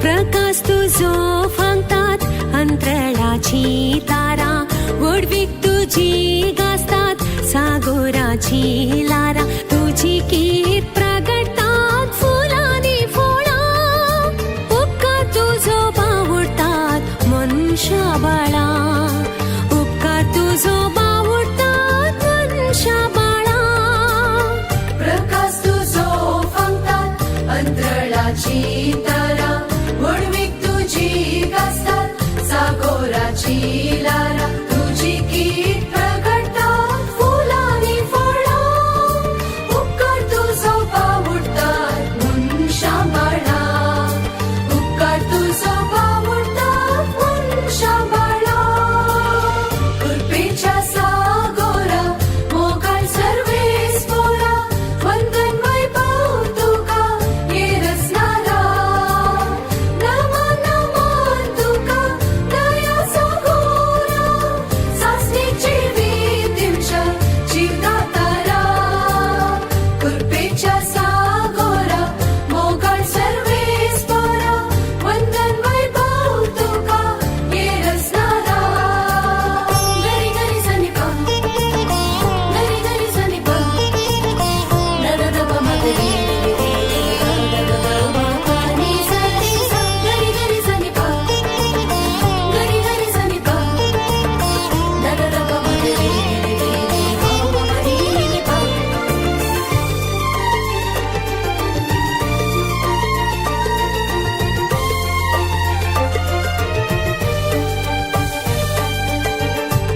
प्रकाश तुझो फंगतात अंतराळाची तारा, वडवीक तुझी गाजतात सागोराची लारा, तुझी कीर्त प्रगटतात फुलांनी फोळा, उपकार तुझो बावुरतात मनुष्या बाळा, उपकार तुझो बावुरतात मनुष्या बाळा. प्रकाश तुझो फंगतात अंतराळाची तारा, वडवीक तुझी गाजतात सागोराची लारा, तुझी कीर्त प्रगटतात फुलांनी फोळा, उपकार तुझो बावुरतात मनुष्या बाळा, उपकार तुझो बावुरतात मनुष्या बाळा. कृपेच्या सागोरा मोगाळ सर्वेस्परा, वंदन वैभव तुका येरसणारा, नमन नमन तुका दया सागोरा, सासणेची विधिंशा जीवदातारा. कृपेच्या सागोरा मोगाळ सर्वेस्परा, वंदन वैभव तुका येरसणारा. गरी गरी सनिपा, गरी गरी सनिपा, दददप मगरी दददप नि सनि सा, गरी गरी सनिपा, गरी गरी सनिपा, दददप मगरी निपा.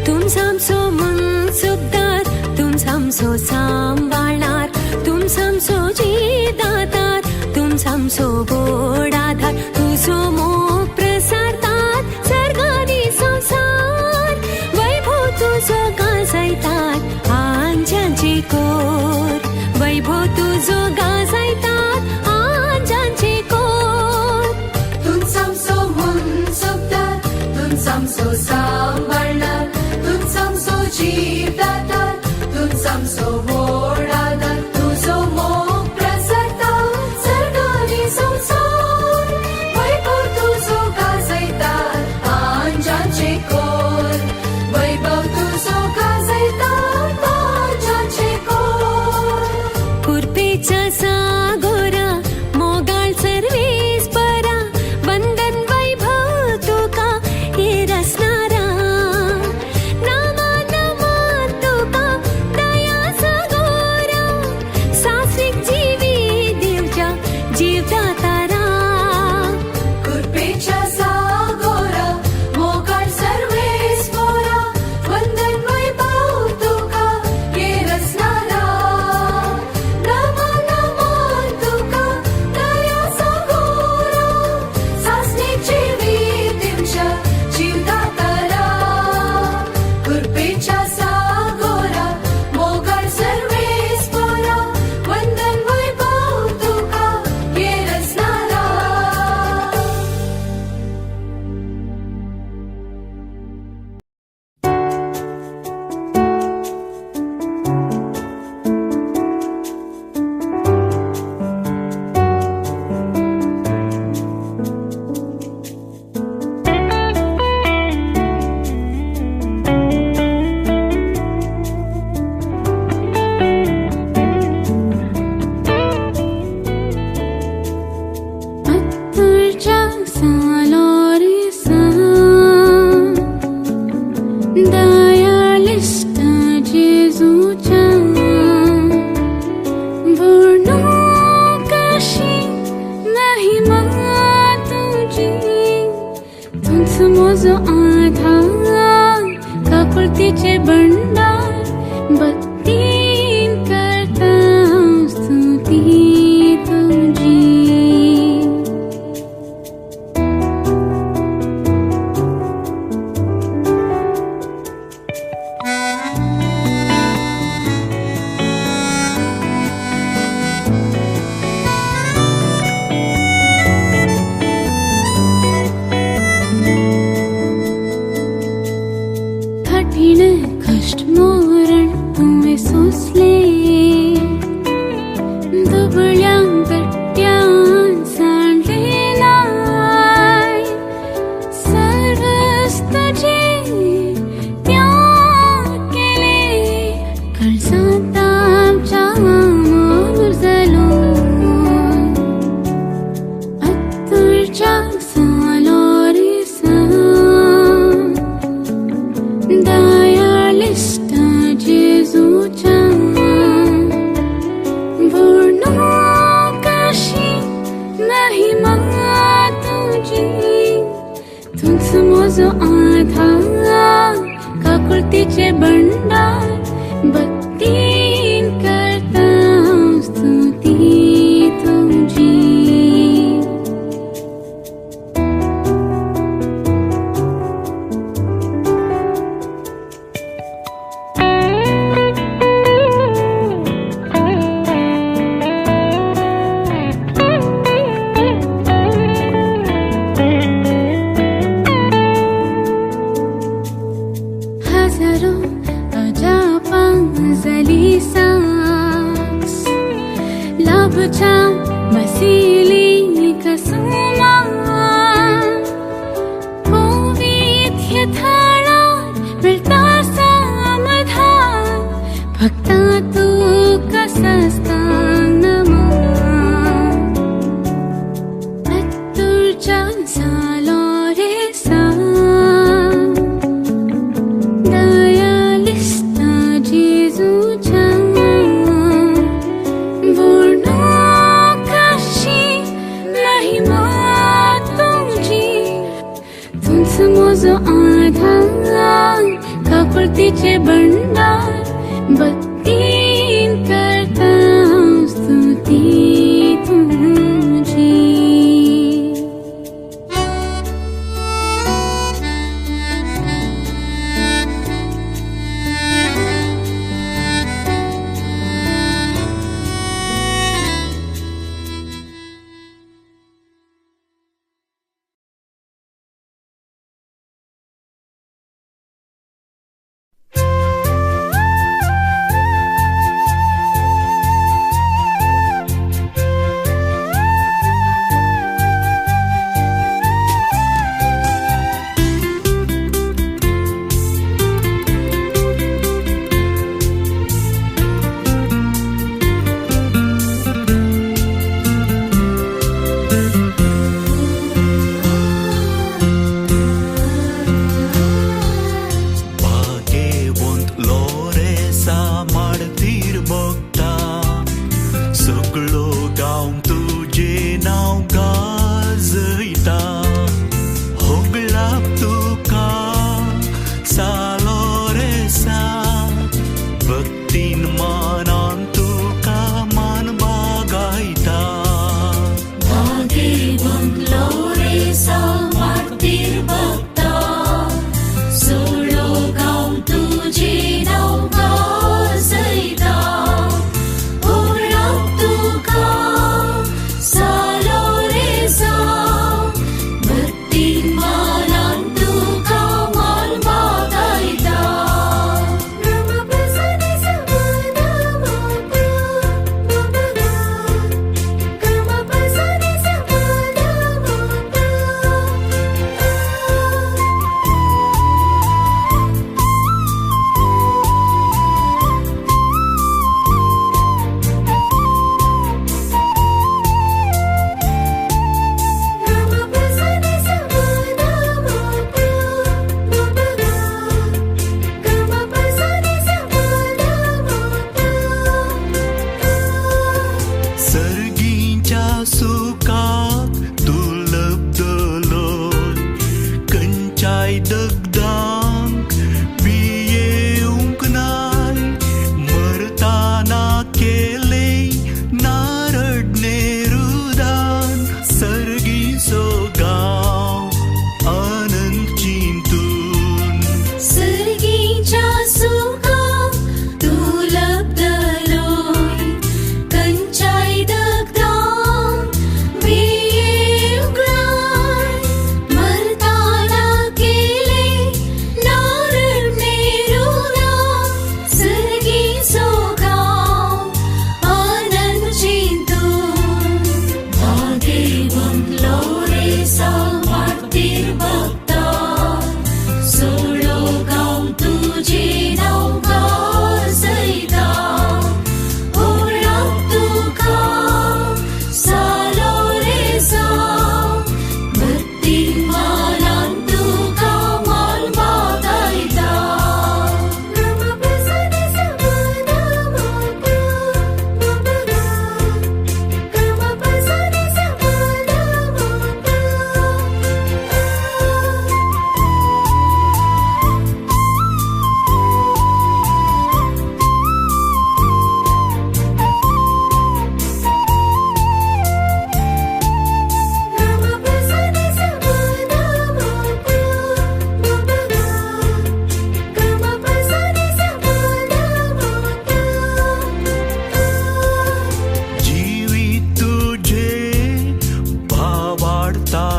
तुमचं आमचो मनसुखदार, तुमचं आमचो सांभाळणार, तुमचं आमचो जीदातार, तुमचं आमचो गोड आधार, तुझो मोग प्रसारतात सर्गानी संसार, वैभव तुझो गाजयतात आंजांचे कोर, वैभव तुझो गाजयतात आंजांचे कोर. तुमचं आमचो मनसुखदार, तुमचं आमचो सांभाळणार, तुमचं आमचो जीवदातार, तुमचं आमचो गोड आधार, तुझो मोग प्रसारतात सर्गानी संसार, वैभव तुझो गाजयतात आंजांचे कोर, वैभव तुझो गाजयतात आंजांचे कोर. कृपेचा सागोरा मोगाळ सर्वेस्परा, वंदन वैभव तुका येरसणारा, नमन नमन तुका दया सागोरा, सासवीक जीवी देवच्या जीवदातारा. कृपेच्या सागोरा मोगाळ सर्वेस्परा, वंदन वैभव तुका येरसणारा, नमन नमन तुका दया सागोरा, सासणेची विधिंशा जीवदातारा. कृपेच्या सागोरा मोगाळ सर्वेस्परा, वंदन वैभव तुका येरसणारा. अत्तरच्या सालोरीसा दयाळिष्ट जेजूच्या, वर्णू कशी महिमा तुझी, तुझ मोजो आधार काकुळतीचे भंडार, बत्तीन करता स्तुती तुझी. कठीण कष्ट मोजो आधार काकुळतीचे भंडार भक्तीन करता स्तुती तुझी हजारो अजापांजली साक्स लाभच्या मसिली कसुमा पवित्र थाळात मिळता समाधान फक्त तू कसं तुझ्या झालो रे सा दयालिस्ता जेजूच्या वर्णो कशी महिमा तुझी तुझ मोजो आधार काकुळतीचे भंडार भक्तीन करता स्तुती तुझी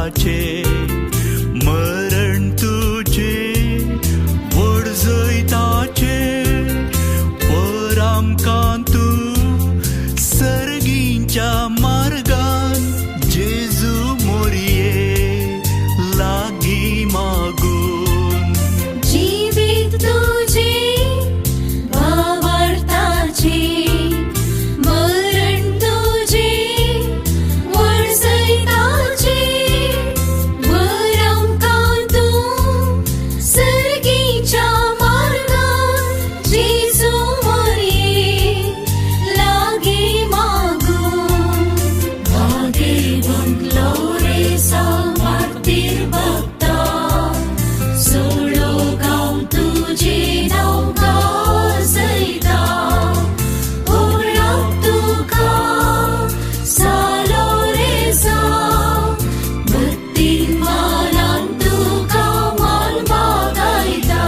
ताचे मरण तुझे व्हड जैताचे आमकां तूं सर्गींच्या मार्गान जेजू मोरये लागीं मागून जीवित तुझे भावार्थाचे मरण तुझे व्हड जैताचे वर आमकां तूं सर्गींच्या मार्गान जेजू मोरये लागी मागून भाग्यवंत लोरेसा मार्तीर भक्ता सोडो गांव तुझे नांव गाजयता ओळख तुका सालो रेसा भक्तीन मानान तुका मान मागायता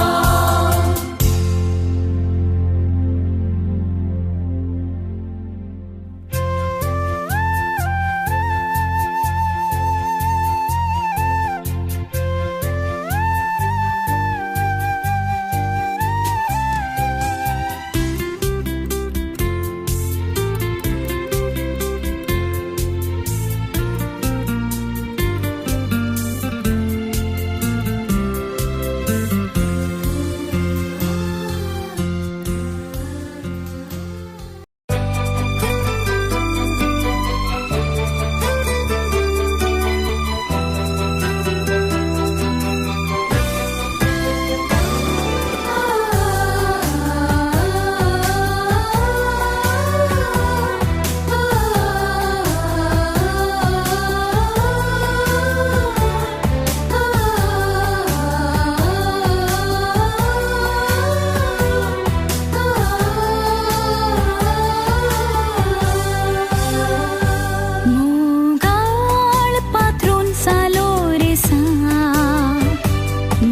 मोगाळ पात्रोन सालो रेसा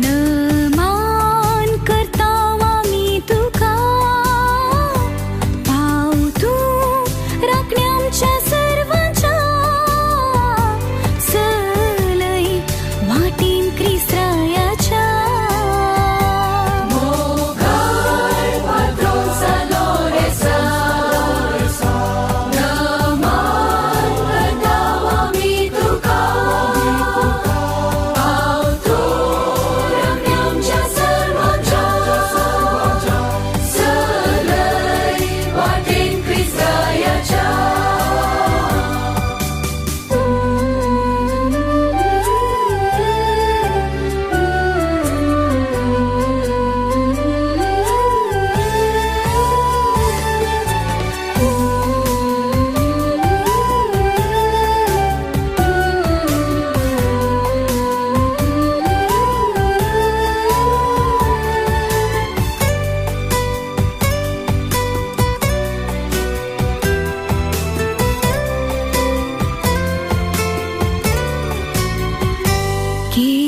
नमान करतांव आमी तुका पाव तूं राखणे आमच्या सर्वांच्या चलय वाटेन क्रिस्त्रायाच्या मोगाळ पात्रोन सालो रेसा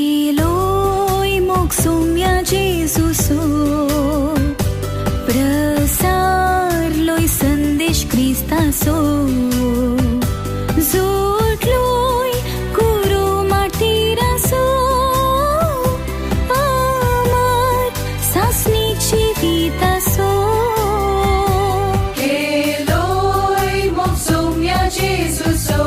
केलोय मोग सोम्या जेजूसो प्रसारलोय संदेश क्रिस्तासो जोडलोय कुरो माटीरासो अमर सासणीची वितासो केलोय मोग सोम्या जेजूसो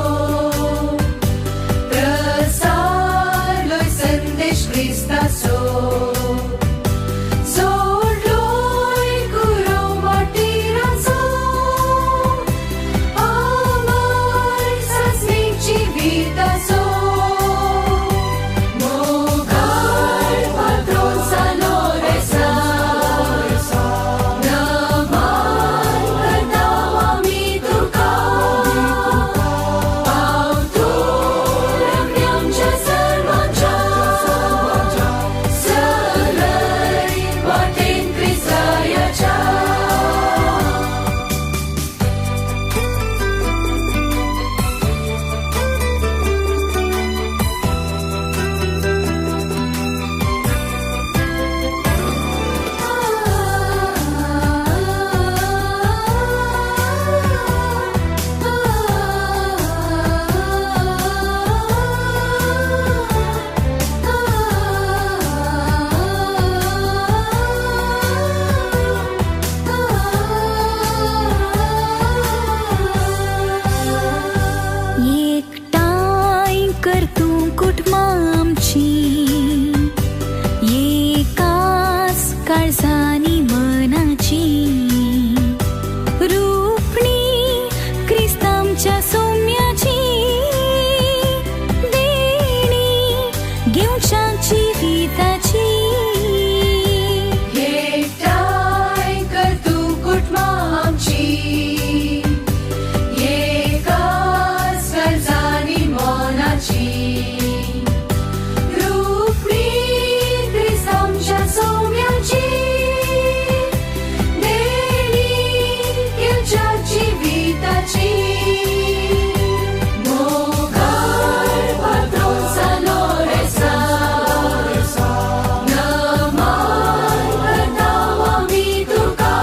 प्रसारलोय संदेश क्रिस्तासो जोडलोय कुरो माटीरासो अमर सासणीची वितासो मोगाळ पात्रोन सालो रेसा नमान करतांव आमी तुका पाव तूं राखणे आमच्या सर्वांच्या चलय सोम्याची रूपणी क्रिस्तांच्या सोम्याची देणी घेवच्या जिविताची एकठांय कर तूं कुटुंबां आमची एकाच गरजांनी मोनाची रूपणी क्रिस्तांच्या सोम्याची देणी घेवच्या जिविताची मोगार पात्रोन सालोरेसा नमन करतांव आमी तुका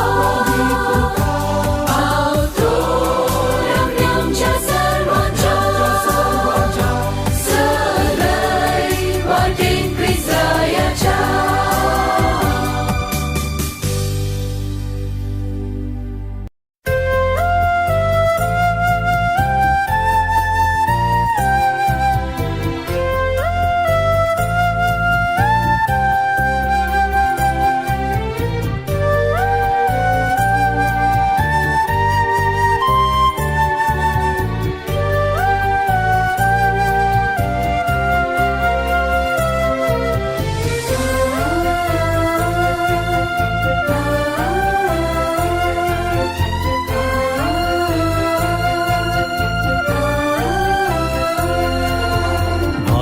पावतोर आमच्या सर्वांच्या सगळ्या वाटेन क्रिस्तायाच्या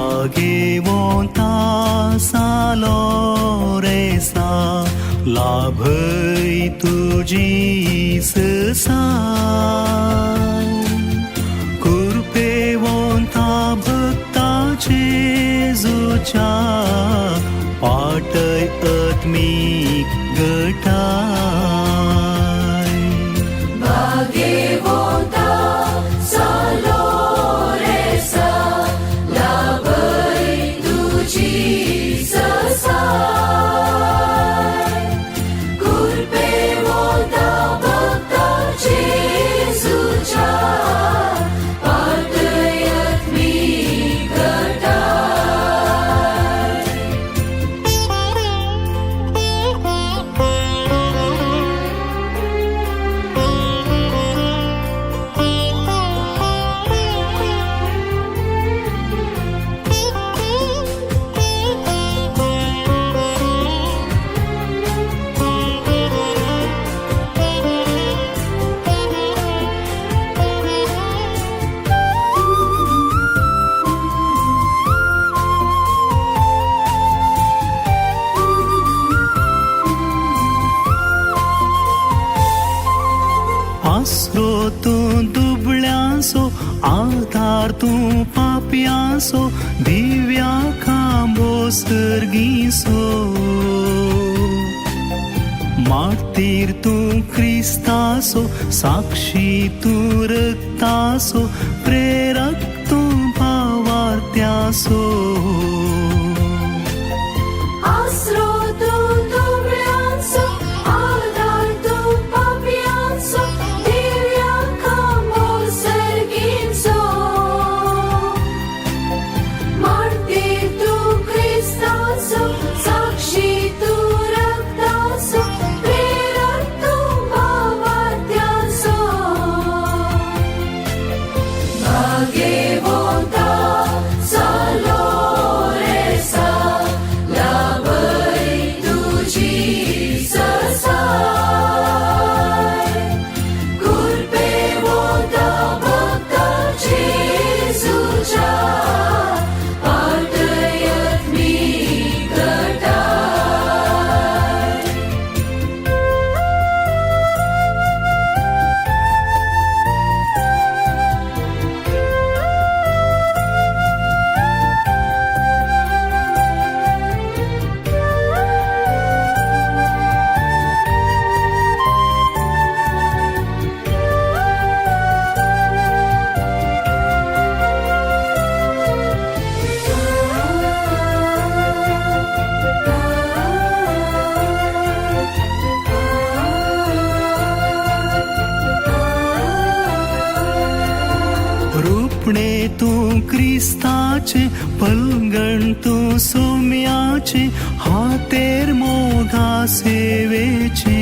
भाग्यवंता सालोरेसा लाभय तुजी ससाय कृपेवंता भक्ता जेजूच्या पाटय आत्मीक गटाय भाग्यवंता सालोरेसा लाभय तुजी ससाय कृपेवंता भक्ता जेजूच्या पातय आत्मीक गटाय आसरो तूं दुबळ्यांसो आधार तूं पापयांसो दिव्या खांबो सर्गीसो मातीर तूं क्रिस्तासो साक्षी तूं रक्तासो प्रेरक तूं भावार्थ्यासो आसरो तूं दुबळ्यांचो आधार तूं पापयांचो दिव्या खांबो सर्गीचो मातीर तूं क्रिस्ताचो साक्षी तूं रक्ताचो प्रेरक तूं भावार्थ्याचो भाग्यवंता सालोरेसा लाभय तुजी ससाय कृपेवंता भक्ता जेजूच्या पातय आत्मीक गटाय रूपणे तूं क्रिस्ताचे पलंगण तूं सोम्याचे हातेर मोगा सेवेचे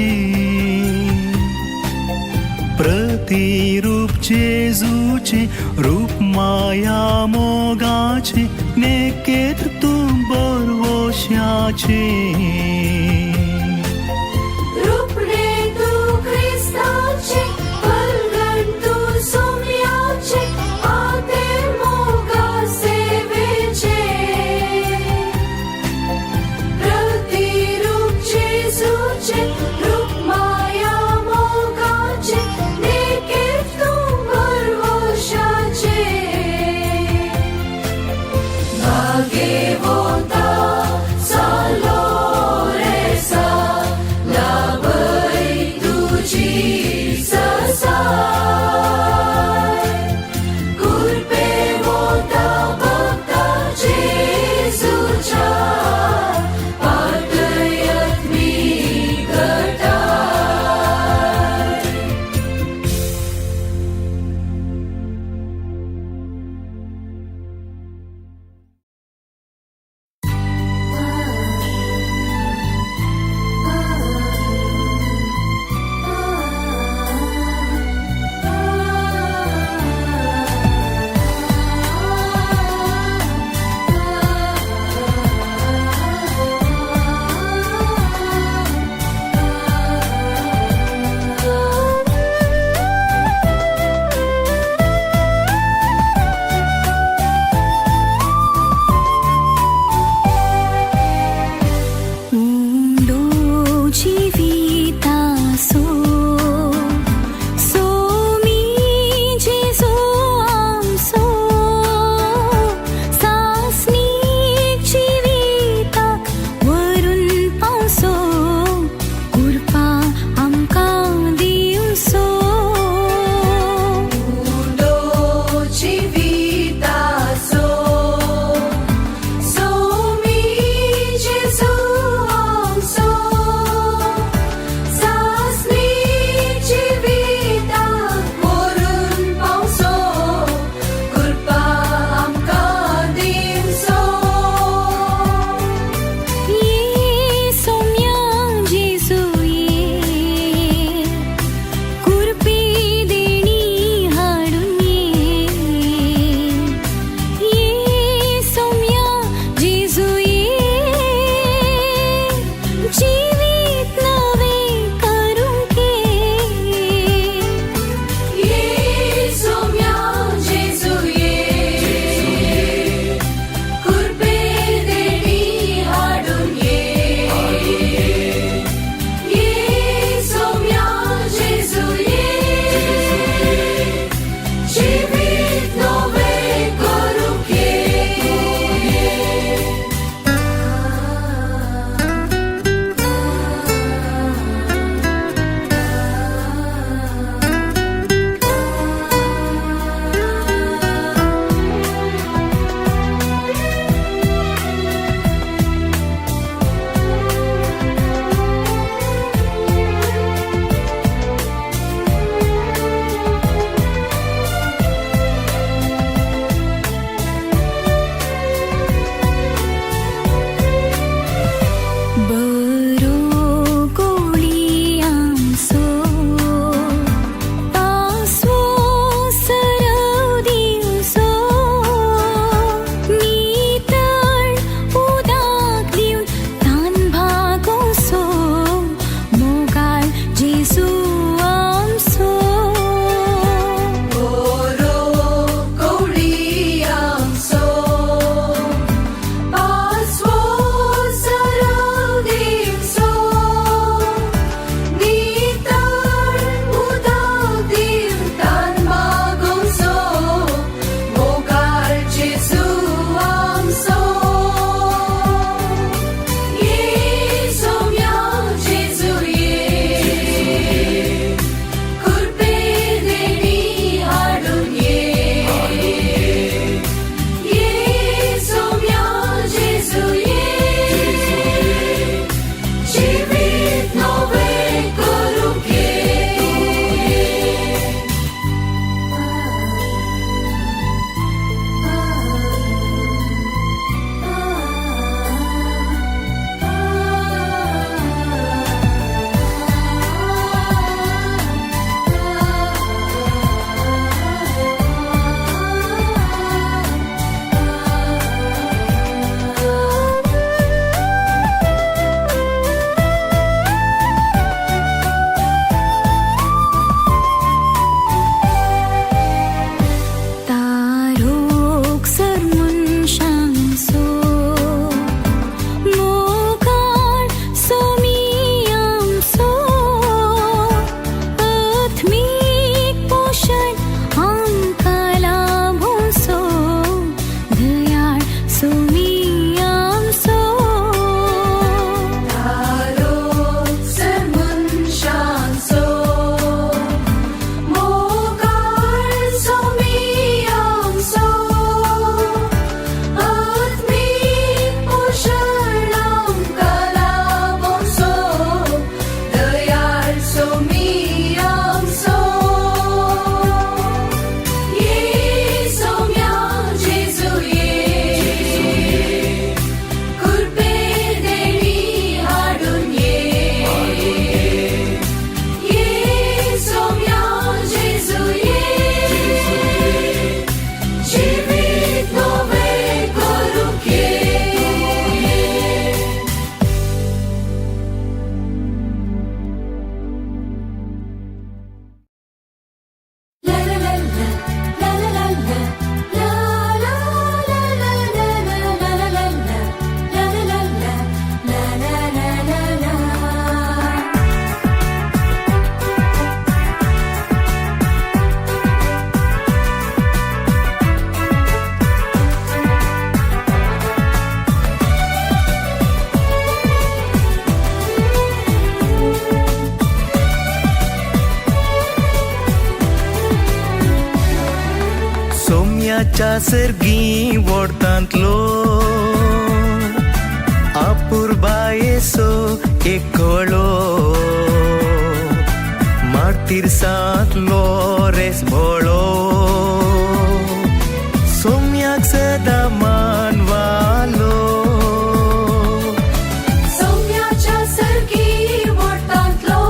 जेजूचे रूप माया मोगाचे नेकेत तू बरवश्याचे सोम्याच्या सर्गी वोडतांतलो अपूर्बायेसो एकळो मार्तिर्सांतलो रेस भोळो सोम्याक सदा मानवालो सौम्याच्या सर्गी वोडतांतलो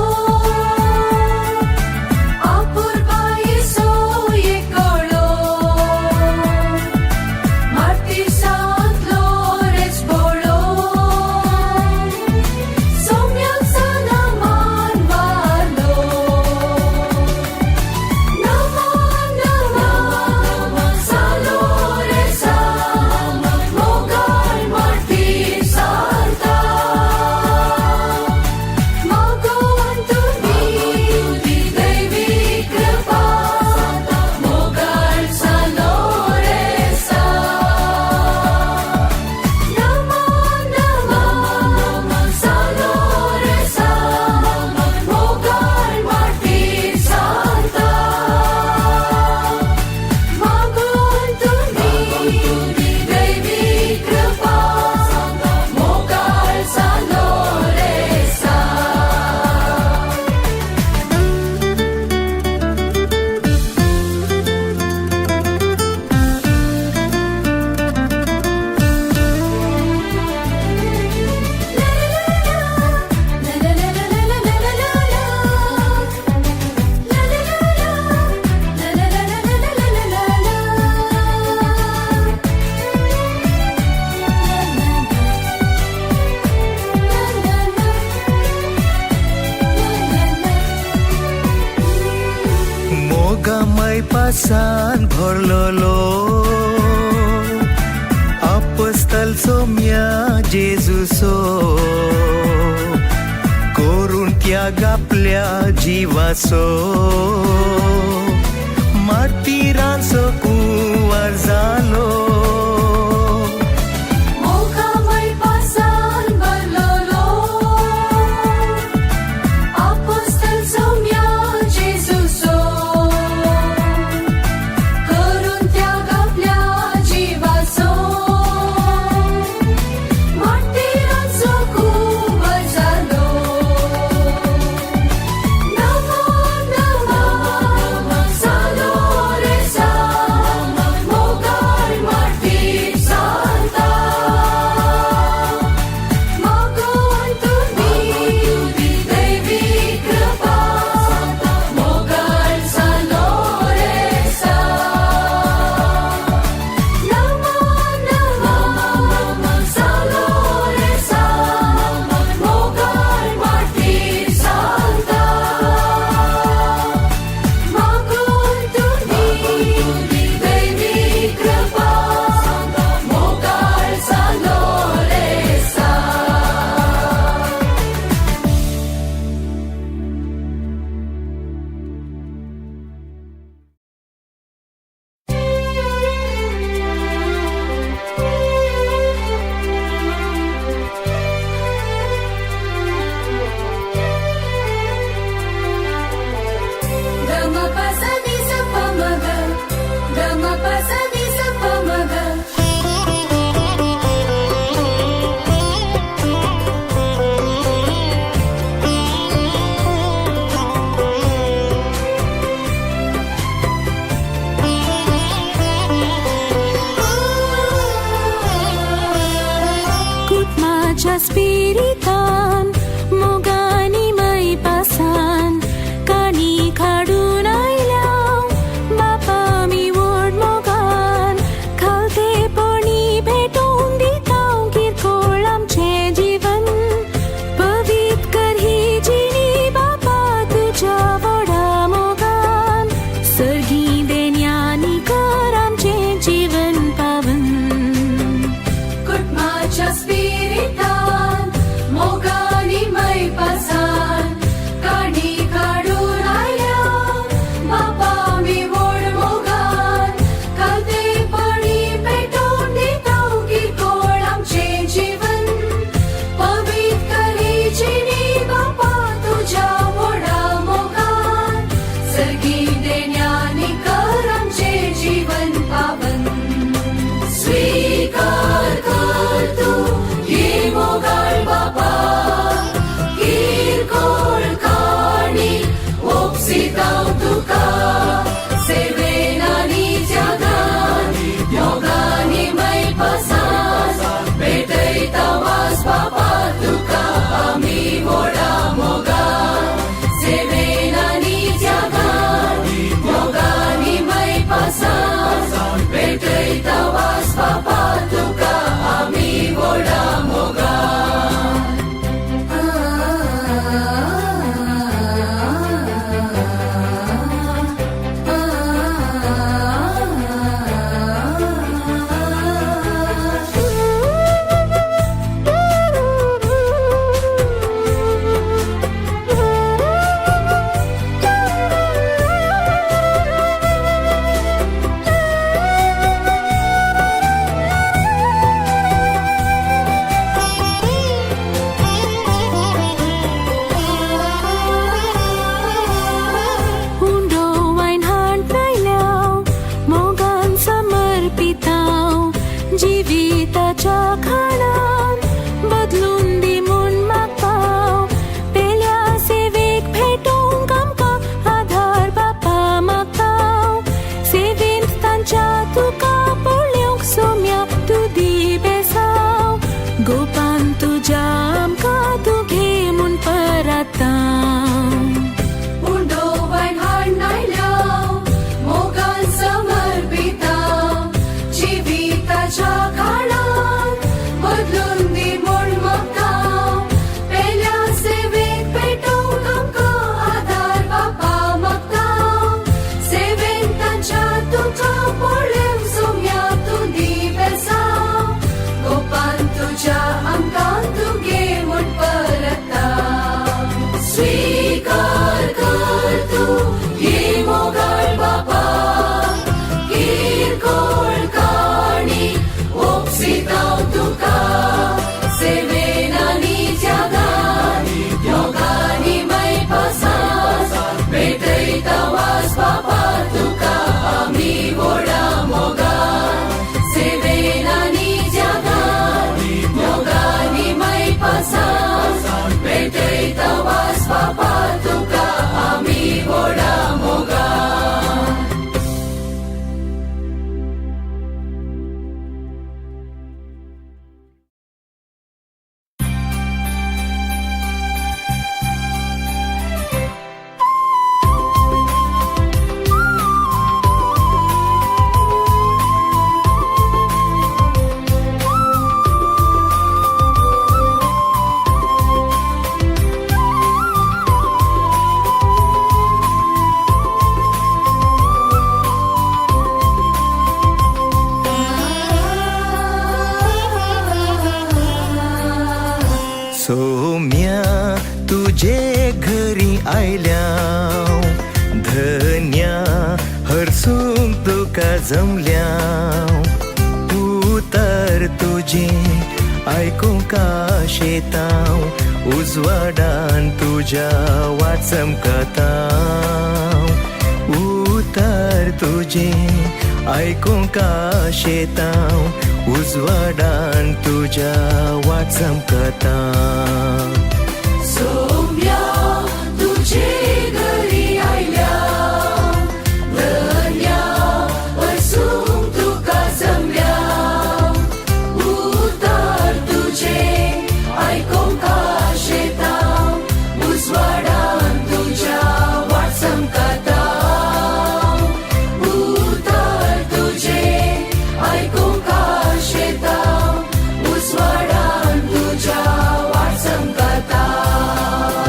अपूर्बायेसो एकळो मार्तिर्सांतलो रेस भोळो सौम्याक सदा मानवालो नमन नमन सालो रेसा मोगाळ मार्तिर्सांता मागोवन तुमी दैवी कृपा मोगाळ सालो रेसा नमन नमन सालो रेसा मोगाळ मार्तिर्सांता मागोवन तुमी दैवी कृपा मोगाळ सालो रेसा मोगामय पासान भरलोलो अपस्तल सोम्या जेजुसो करून त्याग आपल्या जीवासो मार्तिरांचो कुंवार जालो मोगामय पासान भरलोलो अपोस्तल सौम्या जेजुसो करून त्याग आपल्या जीवासो मार्तिरांचो कुंवार जालो नमन नमन सालो रेसा मोगाळ मार्तिर्सांता मागोवन तुमी दैवी कृपा मोगाळ सालो रेसा नमन नमन सालो रेसा मोगाळ मार्तिर्सांता मागोवन तुमी दैवी कृपा मोगाळ सालो रेसा गमपसनी सपमग गमपसनी सपमग कुटुंबाच्या स्पिरितान मोगानी मै पासान काणी काडून आयल्या बापा मी व्हड मोगान खालतेपणी भेटोवन दिता किरकोळ आमचें जीवन पवित्र कर ही जिणी बापा तुज्या व्हडा मोगान सर्गी देन्यानी कर आमचें जीवन पावन कुटुंबाच्या स्पिरितान खाणान बदलून दी म्हूण मागपाव पेल्या सेवेक भेटोंक आमकां आधार बापा मागताव सेवेंत तांच्या तुका पळयोंक सोम्या तूं दी बेसाव गोपान तुज्या आमकां तूं घे म्हूण परताव उंडोवण हाडनायल्या मोगान समर्पिता जिविताच्या खाणान बदलून दी म्हूण मागताव पेल्या सेवेक भेटोंक आमकां आधार बापा मागताव सेवेंत तांच्या तुका पळयोंक सोम्या तूं दी बेसाव गोपान तुज्या आमकां तूं घे म्हूण परताव स्वीकार कर तूं ही मोगाळ बापा किरकोळ काणी ओपसिताव तुका सेवेन आनी त्यागान योगानी मैपासान भेटयता वास बापा तुका आमी व्हडा मोगान सेवेन आनी त्यागान योगानी मैपासान भेटयता वास बापा तुका आमी व्हडा मोगान सोम्या तुझे घरी आयल्या धन्या हरसूंक तुका जमल्या उतर तुझे आयकूंक आशेताव उजवाडान तुज्या वाट चमकताव उतर तुझे आयकूंक आशेताव उजवाडान तुज्या वाट चमकताव सोम्या तुझे घरी आयल्या धन्या हरसूंक तुका जमल्या उतर तुझे आयकूंक आशेताव उजवाडान तुज्या वाट चमकताव उतर तुझे आयकूंक आशेताव उजवाडान तुज्या वाट चमकताव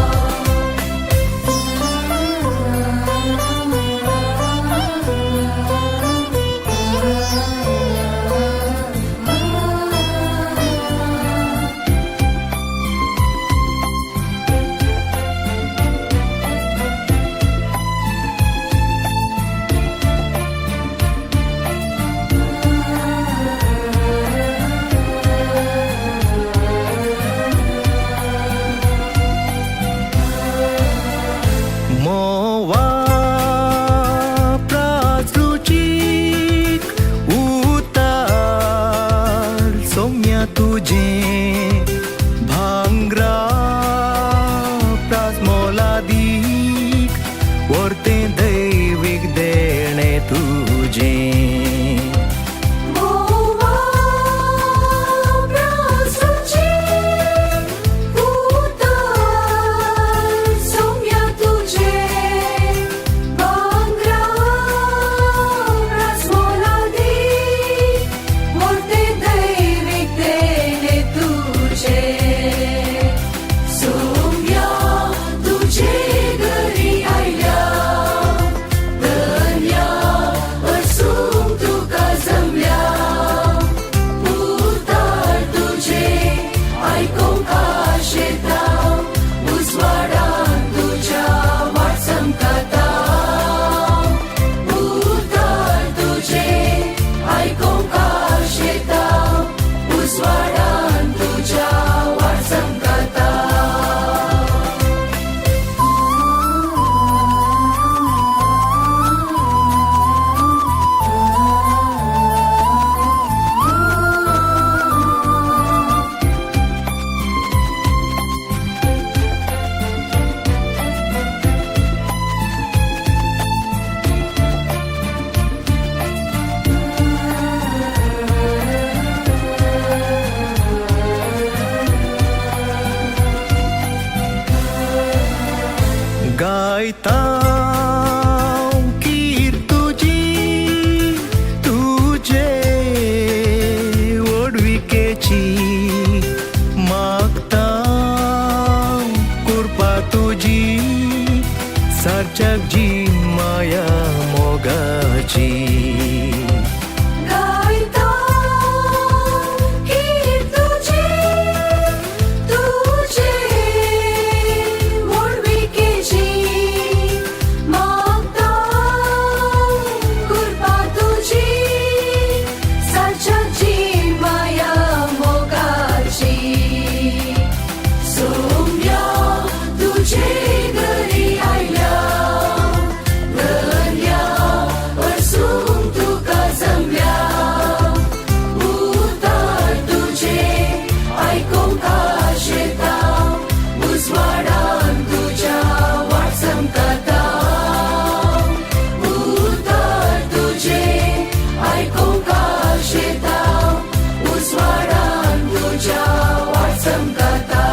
आयतां कीर तुजी तुजे ओडविकेची मागता कृपा तुजी सारच्याक जी माया मोगाची गायता कीर तुजी तुजे ओडविकेची मागता कृपा तुजी सारच्याक जी माया मोगाची सोम्या तुजे घरी आयल्या धन्या वरसून तुका जमल्या उतर तुझे आयकोंक आश येता उजवाडान तुज्या वाट चमकता उतर तुझे आयकोंक आश येता उजवाडान तुज्या वाट चमकता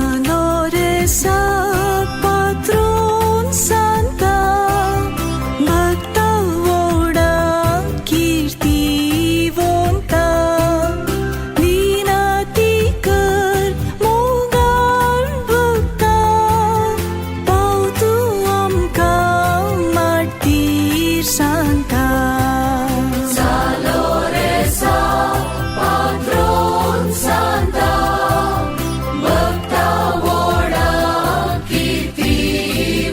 Sanoresa patron santa bhakta voda kirtivonta vinati kar mogar bhakta pautu amka martir santa Saloresa patron santa भक्ता वोडा कीर्तिवंता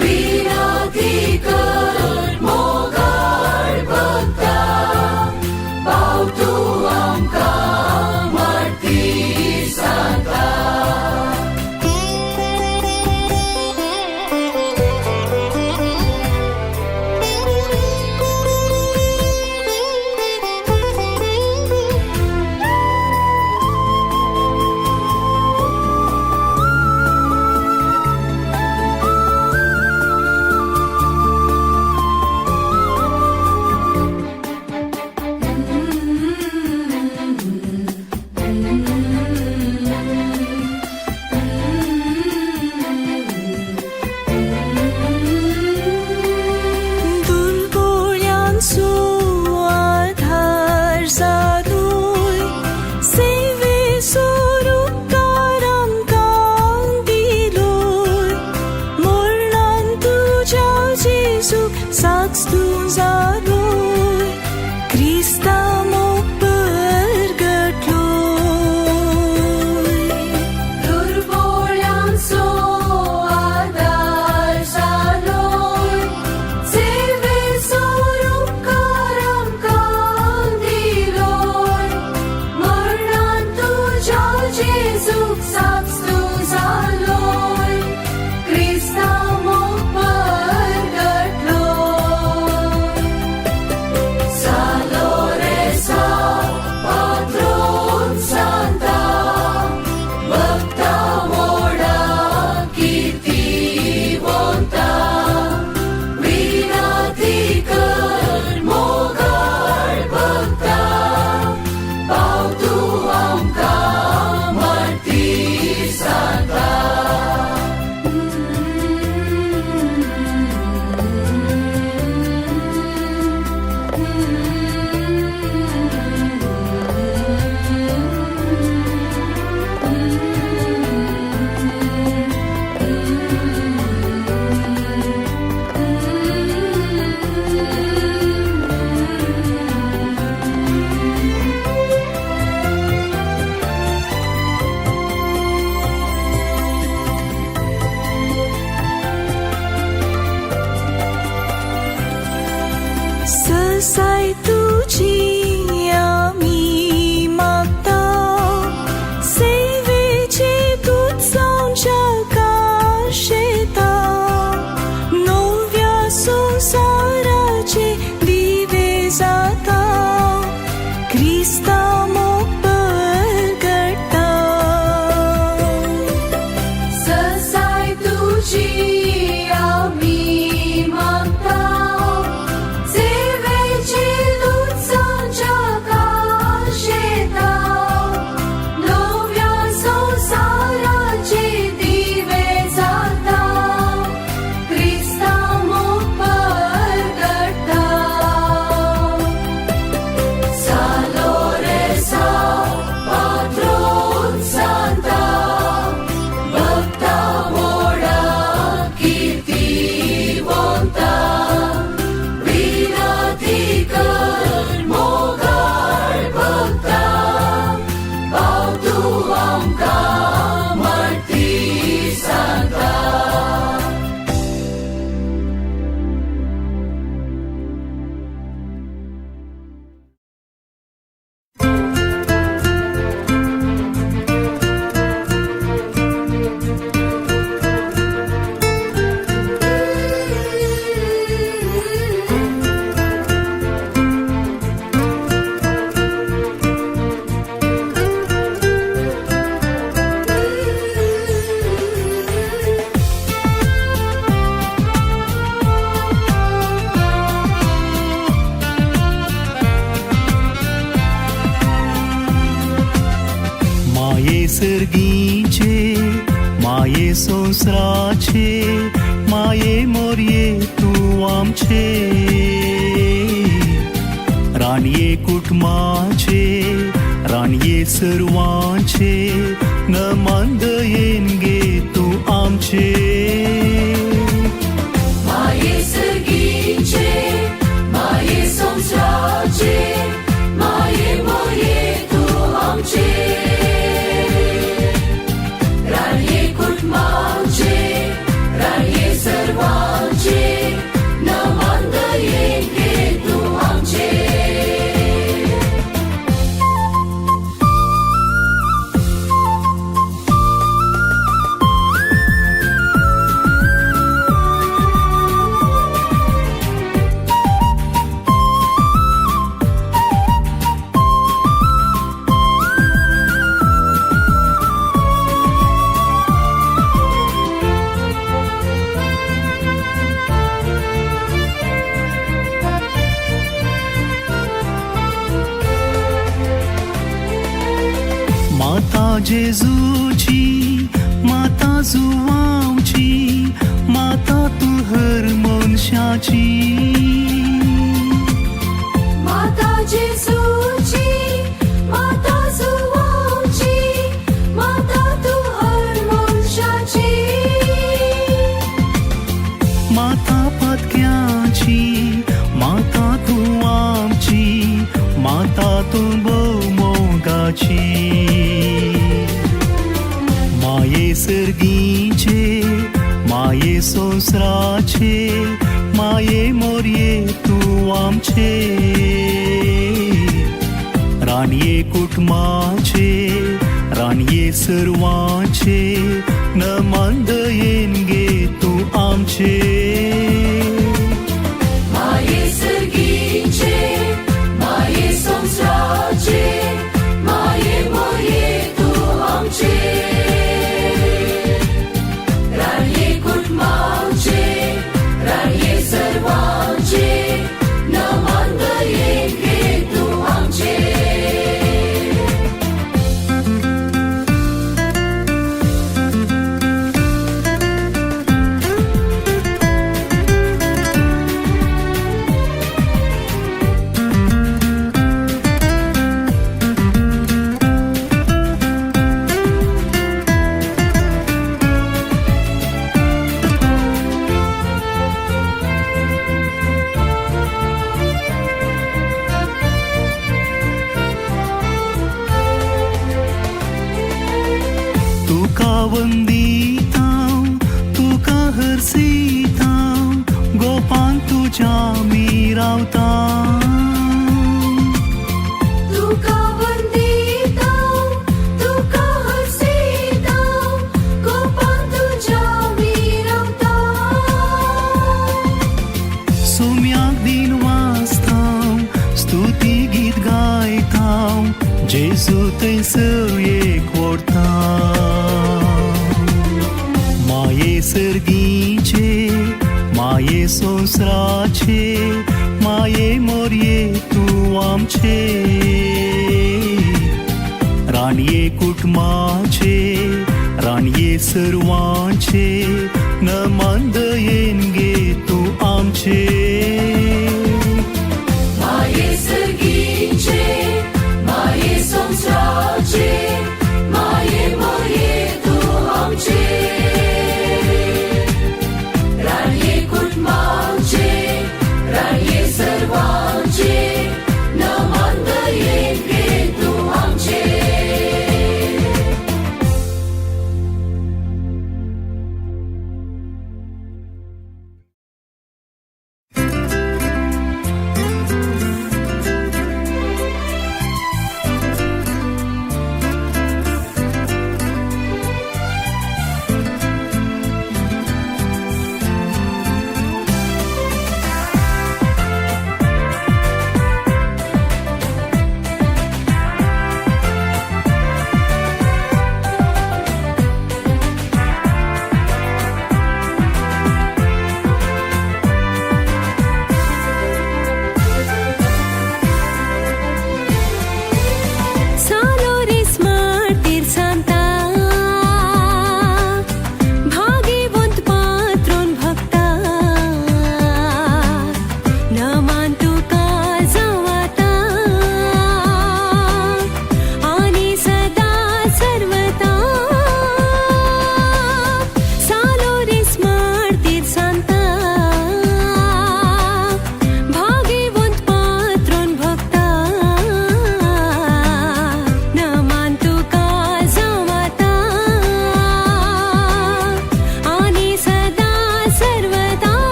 विनती कर मोगाळ भक्ता पाव तू आमकां मार्तीर सांता दुर्गोळ्यांचो आधार जादूय सेवेचो उपकार आमकां दिलोय मरणान तुज्या जेजूक साक्ष तूं जालोय क्रिस्ता मोग परगटलोय दुर्बोळ्यांचो आदार जालोय सेवेचो उपकार आमकां दिलोय मरणान तुज्या जेजूक साक्ष तूं जालोय क्रिस्ता मोग परगटलोय Saloresa patron santa भक्ता वोडा कीर्तिवंता विनती कर मोगाळ भक्ता पाव तू आमकां मार्तीर सांता Selesai tu तुझी आम्ही मागता सेवेचे दूत जाऊनच्या काशेता नव्या संसाराचे दिवे जाता ख्रिस्ता मोकळगटा ससाय तुझी आम्ही मागता सेवेचे दूत सांच्या काशेता नव्या संसाराचे दिवे जाता ख्रिस्ता मोकळगटा Salores patron santa bhakta moda kirti vonta vinatikar mogar bhakta bautu amka marti santa माये सर्गीचे माये संसाराचे माये मोरये तू आमचे राणये कुटुंबाचे राणये सर्वांचे नमन दयेन गे तू आमचे माये सर्गीचे माये संसाराचे माये मोये तू आमचे राणये कुटुंबाचे राणये सर्वांचे नमन दयेन गे तू आमचे माता जेजूची माता जुवांची माता तू हर मनशाची माता जेजूची माता जुवांची माता तू हर मनशाची माता पत्क्याची माता तू आमची माता तू मोगाची माये सर्गीचे माये संसाराचे माये मोरये तू आमचे राणये कुटुंबाचे राणये सर्वांचे नमन दयेन गे तू आमचे माये सर्गीचे माये संसाराचे माये मोये तू आमचे राणये कुटुंबाचे राणये सर्वांचे नमन दयेन गे तू आमचे तुका वंदिता तुका हरसिता गोपान तुझ्या मी रावता Jésus tem să ecorta Maie sărghice, maie son srace Maie morie tu am ce Ranie kutmace, ranie sărwace Nămandă enge tu am ce